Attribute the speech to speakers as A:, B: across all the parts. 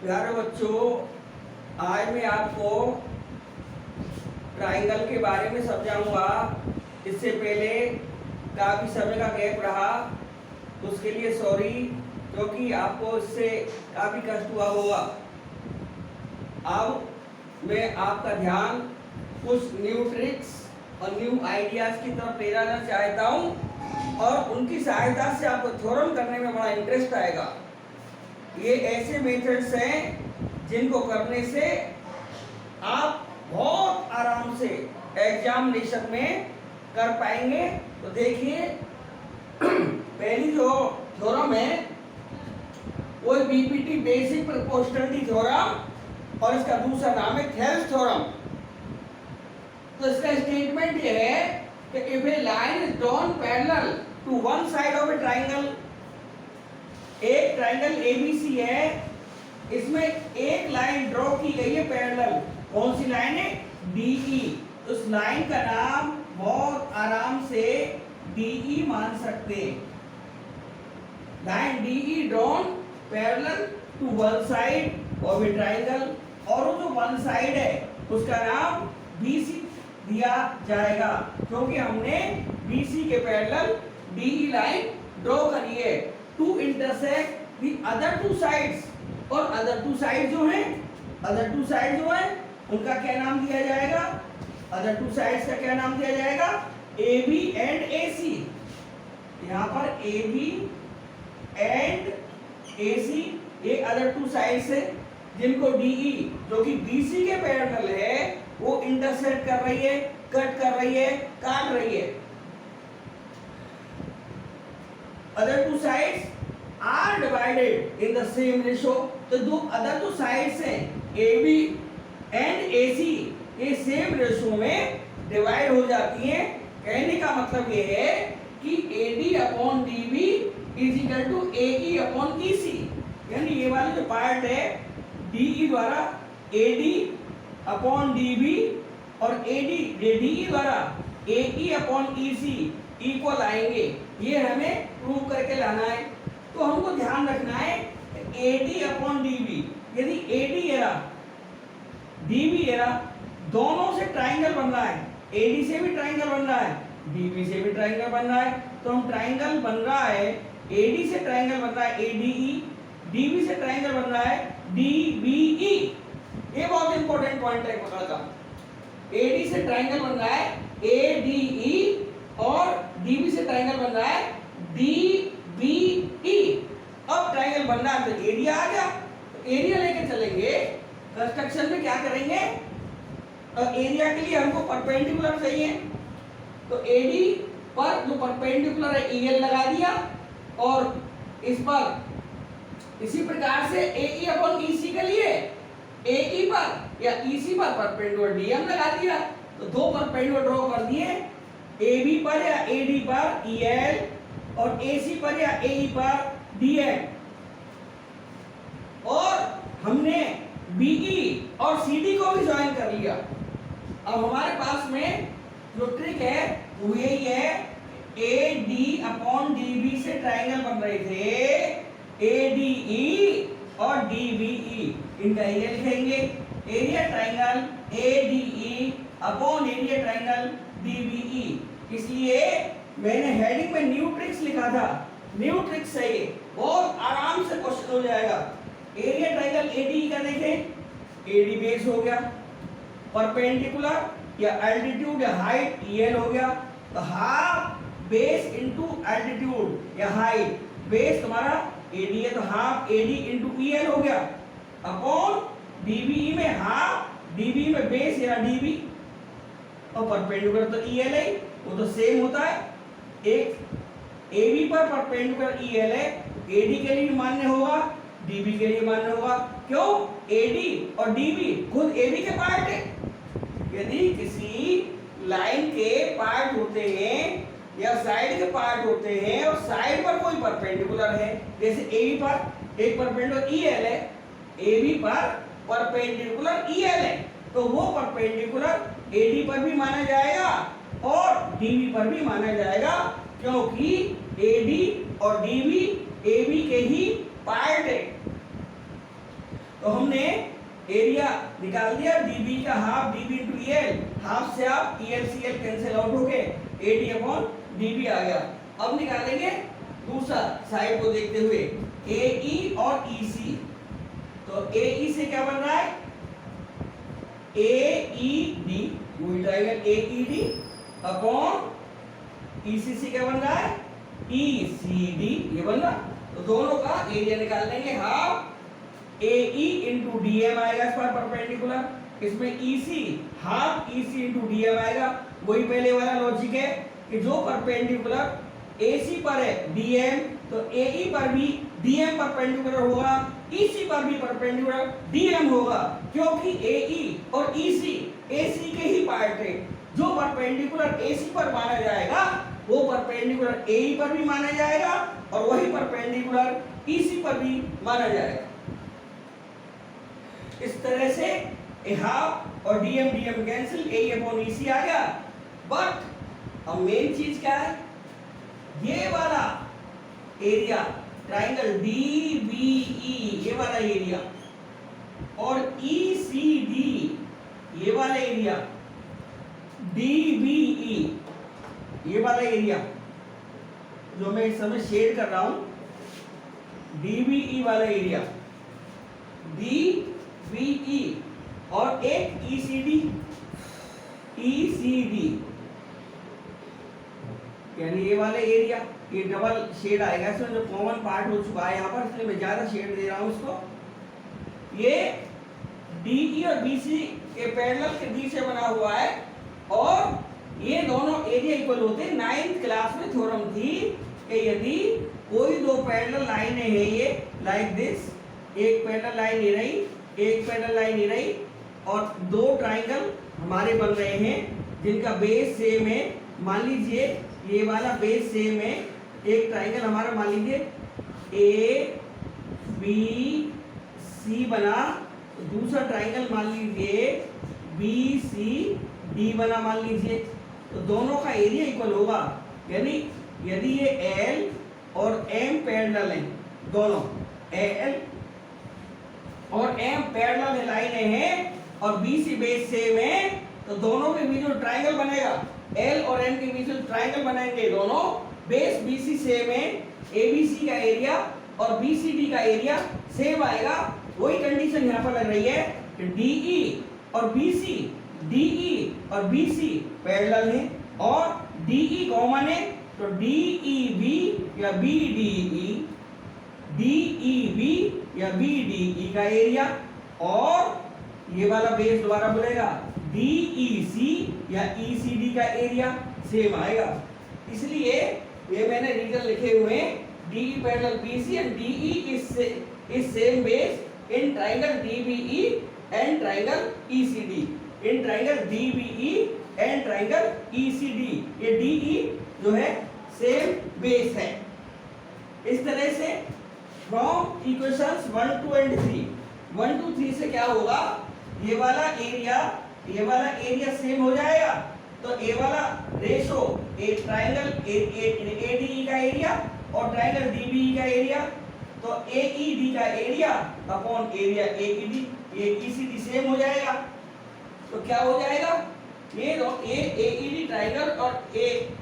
A: प्यारे बच्चों, आज मैं आपको ट्राइंगल के बारे में समझाऊंगा। इससे पहले काफ़ी समय का गैप रहा, तो उसके लिए सॉरी, क्योंकि आपको इससे काफ़ी कष्ट हुआ होगा। अब मैं आपका ध्यान कुछ न्यू ट्रिक्स और न्यू आइडियाज़ की तरफ ले जाना चाहता हूँ और उनकी सहायता से आपको थ्योरम करने में बड़ा इंटरेस्ट आएगा। ये ऐसे मेथड्स हैं जिनको करने से आप बहुत आराम से एग्जामिनेशन में कर पाएंगे। तो देखिए, पहली जो थ्योरम है वो बीपीटी बेसिक प्रोपोर्शनलिटी थ्योरम और इसका दूसरा नाम है थेल्स थ्योरम। तो इसका स्टेटमेंट ये है कि if a line is drawn parallel to one side of a triangle, एक ट्राइंगल एबीसी है, इसमें एक लाइन ड्रॉ की गई है पैरेलल। कौन सी लाइन है? डीई। उस लाइन का नाम बहुत आराम से डीई मान सकते हैं। Line DE drawn parallel to one side of a triangle, और वो जो वन साइड है उसका नाम बीसी दिया जाएगा, क्योंकि हमने बीसी के पैरेलल डीई लाइन ड्रॉ करी है to intersect the other two sides. और अदर टू साइड जो है उनका क्या नाम दिया जाएगा? अदर टू साइड्स का क्या नाम दिया जाएगा? ए बी एंड ए सी। यहाँ पर ए बी एंड ए सी ये अदर टू साइड्स है, जिनको डीई जो कि बीसी के पैरेलल है वो इंटरसेक्ट कर रही है, कट कर रही है, काट रही है। Other two sides are divided in the same ratio. तो दो अदर टू साइड्स हैं ए बी एंड ए सी, ये सेम रेशो में डिवाइड हो जाती हैं। कहने का मतलब ये है कि A D upon D B is equal to A E upon E C. यानी ये वाला जो पार्ट है डीई द्वारा A D upon D B और ए डी डी द्वारा ए ई अपॉन ई सी इक्वल आएंगे। ये हमें प्रूव करके लाना है। तो हमको ध्यान रखना है A D upon D B, यदि A D area D B area दोनों से ट्राइंगल बन रहा है, ए डी से भी ट्राइंगल बन रहा है, डी बी से भी ट्राइंगल बन रहा है, तो हम ट्राइंगल बन रहा है ए डी से ट्राइंगल बन रहा है A D E, D B से ट्राइंगल बन रहा है डी बी ई। ये बहुत इंपॉर्टेंट पॉइंट है पकड़ का। ए डी से ट्राइंगल बन रहा है ए डी ई और डी बी से ट्राइंगल बन रहा है डी बी ई। अब ट्राइंगल बन रहा है तो एरिया आ गया, तो एरिया लेके चलेंगे। कंस्ट्रक्शन में क्या करेंगे? तो एरिया के लिए हमको परपेंडिकुलर चाहिए, तो एडी पर जो परपेंडिकुलर है ईएल लगा दिया, और इस पर इसी प्रकार से एई अपॉन ईसी के लिए एई पर या ईसी पर परपेंडिकुलर डीएम लगा दिया। तो दो परपेंडिकुलर ड्रॉ कर दिए, एबी पर या एडी पर ईएल और एसी पर या एई पर डीएम। और हमने बीई और सीडी को भी ज्वाइन कर लिया। अब हमारे पास में जो ट्रिक है वो यही है, A D upon D B से ट्राइंगल बन रहे थे ए डी ई और डी बी ई, इनका एरिया लिखेंगे। Area triangle A D E upon area triangle D B E. इसलिए मैंने हेडिंग में न्यू ट्रिक्स लिखा था। न्यू ट्रिक्स है ये, बहुत आराम से क्वेश्चन हो जाएगा। एरिया ट्राइंगल एडी का देखें, एडी बेस हो गया, परपेंडिकुलर या एल्टीट्यूड या हाइट ईएल हो गया, तो हाफ बेस इनटू एल्टीट्यूड या हाइट, बेस तुम्हारा एडी है तो हाफ एडी इनटू ईएल हो गया, अपॉन डीबी में हाफ डीबी में बेस या डीबी, और परपेंडिकुलर तो ईएल है, वो तो सेम होता है। एक एबी पर परपेंडिकुलर ईएल है, एडी के लिए भी मान्य होगा, डीबी के लिए मान्य होगा। क्यों? एडी और डीबी खुद एबी के पार्ट है। यदि किसी लाइन के पार्ट होते हैं या साइड के पार्ट होते हैं और साइड पर कोई परपेंडिकुलर है, जैसे एबी पर एक परपेंडिकुलर ईएल है, एबी पर परपेंडिकुलर ईएल है, तो वो परपेंडिकुलर एडी पर भी माना जाएगा और डीबी पर भी माना जाएगा, क्योंकि एडी और डीबी एबी के ही पार्ट है। तो हमने एरिया निकाल दिया डीबी का half DB into L, half से आप EL C L cancel out हो गए, एडी अपॉन डीबी आ गया। अब निकालेंगे दूसरा साइड को देखते हुए एई और ईसी। तो एई से क्या बन रहा है एईडी, वही ट्रायंगल एईडी अपॉन ईसी से क्या बन रहा है ईसीडी, ये बन रहा। तो दोनों का एरिया निकाल लेंगे, हाफ AE इंटू डीएम आएगा इस पर परपेंडिकुलर, इसमें EC half EC into DM आएगा। वही पहले वाला लॉजिक है कि जो परपेंडिकुलर AC पर है DM, तो AE पर भी DM परपेंडिकुलर होगा, EC पर भी परपेंडिकुलर DM होगा, क्योंकि AE और EC AC के ही पार्ट है। जो परपेंडिकुलर AC पर माना जाएगा वो परपेंडिकुलर AE पर भी माना जाएगा और वही परपेंडिकुलर EC पर भी माना जाएगा। इस तरह से हाफ और डीएम डीएम कैंसिल, ए अपॉन ईसी आ गया। बट अब मेन चीज क्या है, ये वाला एरिया ट्राइंगल डीबीई, ये वाला एरिया और ईसीडी, ये वाला एरिया डीबीई, ये वाला एरिया जो मैं इस समय शेड कर रहा हूं, डीबीई वाला एरिया डीबीई और एक ईसीडी, ईसीडी यानी ये वाला एरिया, ये डबल शेड आएगा इसमें, जो कॉमन पार्ट हो चुका है यहाँ पर, इसलिए मैं ज्यादा शेड दे रहा हूं इसको। ये डीई और बीसी के पैरेलल के बीच से बना हुआ है और ये दोनों एरिया इक्वल होते हैं। 9th क्लास में थ्योरम थी कि यदि कोई दो पैरेलल लाइनें हैं, ये लाइक दिस, एक पैरेलल लाइन ये रही, एक पैरेलल लाइन ये रही, और दो ट्राइंगल हमारे बन रहे हैं जिनका बेस सेम है। मान लीजिए ये वाला बेस सेम है, एक ट्राइंगल हमारा मान लीजिए ए बी सी बना, तो दूसरा ट्राइंगल मान लीजिए बी सी डी बना मान लीजिए, तो दोनों का एरिया इक्वल होगा। यानी यदि ये एल और एम पैरेलल हैं, दोनों एल और एम पैरेलल लाइनें हैं और बी सी बेस सेम है, तो दोनों के बीच जो ट्राइंगल बनेगा, एल और एम के बीच जो ट्राइंगल बनेंगे, दोनों बेस बीसी सेम है, एबीसी का एरिया और बीसीडी का एरिया सेम आएगा। वही कंडीशन यहाँ पर लग रही है कि डीई और बीसी, डीई और बीसी पैरेलल है और डीई कॉमन है, तो डीईबी या बीडीई, डीईबी या बीडीई का एरिया और ये वाला बेस दोबारा बोलेगा डीईसी या ईसीडी का एरिया सेम आएगा। इसलिए ये मैंने रीजन लिखे हुए हैं, DE parallel BC and DE is same base in triangle DBE and triangle ECD, in triangle DBE and triangle ECD. ये डीई जो है सेम बेस है। इस तरह से फ्रॉम इक्वेशंस 1, 2 एंड 3, 1, 2, 3 से क्या होगा, ये वाला एरिया सेम हो जाएगा। तो ये वाला रेशो एक ट्रायंगल एडीई का एरिया और ट्रायंगल डीबीई का एरिया, तो एईडी का एरिया अपॉन एरिया एईडी, ये ईसीडी सेम हो जाएगा। तो क्या हो जाएगा, ये एईडी ट्रायंगल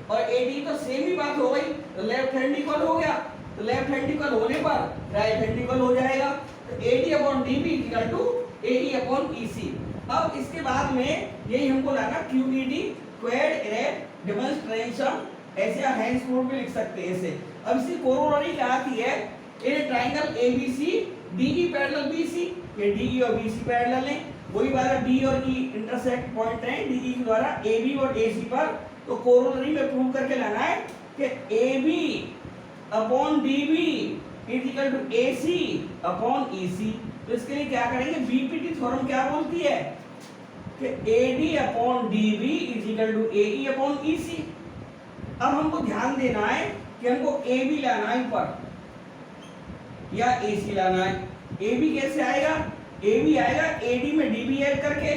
A: और एडी तो सेम ही बात हो गई, तो लेफ्ट हैंड इक्वल हो गया, तो लेफ्ट हैंड इक्वल होने पर राइट हैंड इक्वल हो जाएगा। तो AD upon DB equal to AE upon EC. अब इसके बाद में यही हमको लाना क्यूईडी स्क्वायर्ड एरे डेमोंस्ट्रेशन, ऐसे हैंड्स रूल भी लिख सकते हैं ऐसे। अब इसकी कोरोलरी क्या आती है, ये triangle ABC DE parallel BC, ये डीई और बीसी पैरेलल है, वही वाला डी और ई इंटरसेक्ट पॉइंट है डीई के द्वारा एबी और एसी पर। तो कोरोलरी में प्रूव करके लाना है कि AB upon DB is equal to AC upon EC. तो इसके लिए क्या करेंगे, बीपीटी थ्योरम क्या बोलती है कि AD upon DB is equal to AE upon EC. अब हमको ध्यान देना है कि हमको एबी लाना है ऊपर या एसी लाना है। एबी कैसे आएगा, एबी आएगा एडी में डीबी ऐड करके,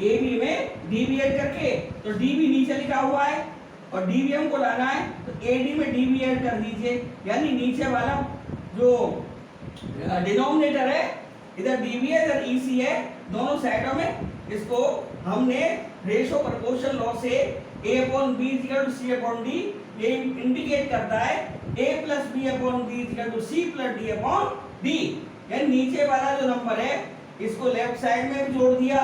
A: एबी में डीबी ऐड करके, तो डीबी नीचे लिखा हुआ है और डीबी हमको लाना है, तो एडी में डीबी ऐड कर दीजिए, यानी नीचे वाला जो डिनोमिनेटर है इधर डीबी है इधर ईसी है, दोनों साइडों में इसको हमने रेशो प्रोपोर्शन लॉ से a upon b equal to c upon d, ये इंडिकेट करता है a plus b upon b equal to c plus d upon d। यानी नीचे वाला जो नंबर है इसको लेफ्ट साइड में भी जोड़ दिया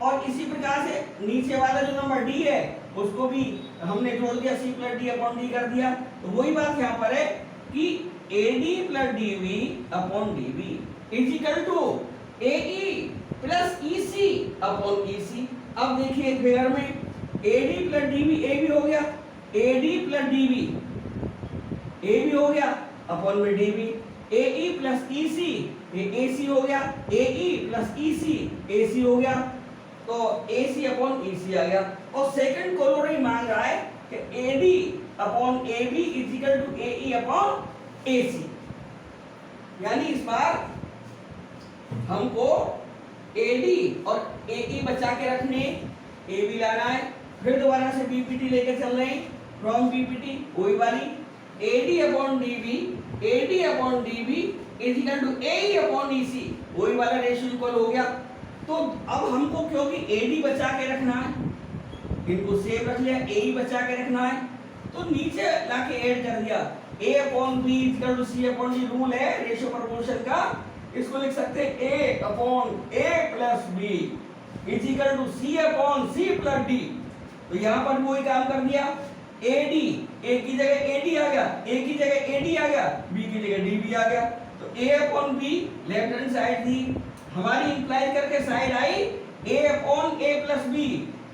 A: और इसी प्रकार से नीचे वाला जो नंबर d है उसको भी हमने जोड़ दिया, c plus d upon d कर दिया। तो वही बात यहाँ पर है कि AD plus DB upon DB is equal to AE plus EC upon EC। अब देखिए फिगर में AD प्लस DB A भी हो गया, AD प्लस DB A भी हो गया अपॉन में DB, AE प्लस EC ये AC हो गया, AE प्लस EC AC हो गया, तो AC अपॉन EC आ गया। और सेकंड कोलोरी मांग रहा है कि AD upon AB is equal to AE upon AC। यानी इस बार हमको AD और AE बचा के रखने, AB लाना है, फिर दोबारा से BPT लेके चल रहे हैं, फ्रॉम BPT वही वाली AD upon DB, AD upon DB is equal to AE upon EC, वही वाला रेशियो इक्वल हो गया। तो अब हमको क्योंकि AD बचा के रखना है, इनको सेव रख लिया, AE बचा के रखना है, तो नीचे लाके ऐड कर दिया A upon B equal to C upon D, rule है रेशियो प्रोपोर्शन का, इसको लिख सकते हैं A upon A plus B is equal to C upon C plus D। तो यहाँ पर वही काम कर दिया, AD A की जगह AD आ गया, A की जगह AD आ गया, B की जगह DB आ गया। तो A upon B left hand side थी हमारी, इंप्लाई करके साइड आई A upon A plus B,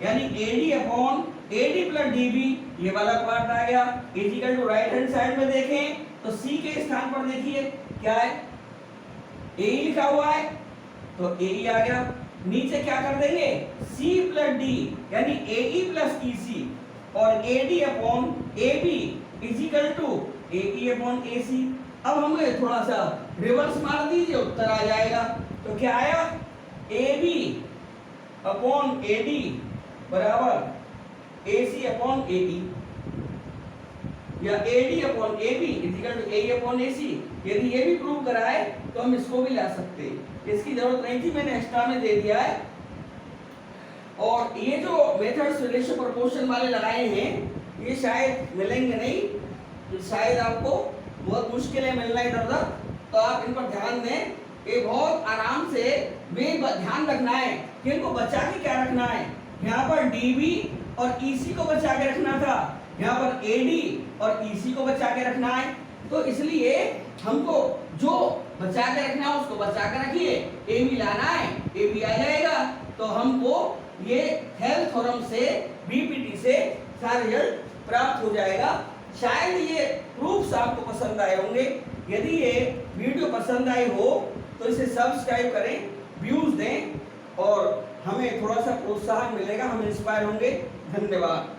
A: यानी AD upon AD plus DB ये वाला पार्ट आ गया is equal to right hand side में देखें तो C के स्थान पर देखिए क्या है, AE लिखा हुआ है तो AE आ गया, नीचे क्या कर देंगे C प्लस D यानी AE प्लस EC और AD upon AB is equal to AE upon AC। अब हमें थोड़ा सा रिवर्स मार दीजिए, उत्तर आ जाएगा। तो क्या आया AB अपॉन AD बराबर AC अपॉन AE या AD upon AB is equal to AE upon AC। यदि ये भी प्रूव करा है तो हम इसको भी ला सकते हैं, इसकी जरूरत नहीं थी, मैंने एक्स्ट्रा में दे दिया है। और ये जो मेथड्स रेशियो प्रोपोर्शन वाले लगाए हैं ये शायद मिलेंगे नहीं, तो शायद आपको बहुत मुश्किल है मिलना इधर उधर, तो आप इन पर ध्यान दें। ये बहुत आराम से ध्यान रखना है कि इनको बचा के क्या रखना है, यहाँ पर DB और EC को बचा के रखना था, यहाँ पर AD और EC को बचा के रखना है। तो इसलिए हमको जो बचा के रखना है उसको बचा के रखिए, AB लाना है AB आ जाएगा। तो हमको ये हेल्थ थ्योरम से BPT से सारा रिजल्ट प्राप्त हो जाएगा। शायद ये प्रूफ्स आपको पसंद आए होंगे, यदि ये वीडियो पसंद आई हो तो इसे सब्सक्राइब करें, व्यूज दें और हमें थोड़ा सा प्रोत्साहन मिलेगा, हम इंस्पायर होंगे। धन्यवाद।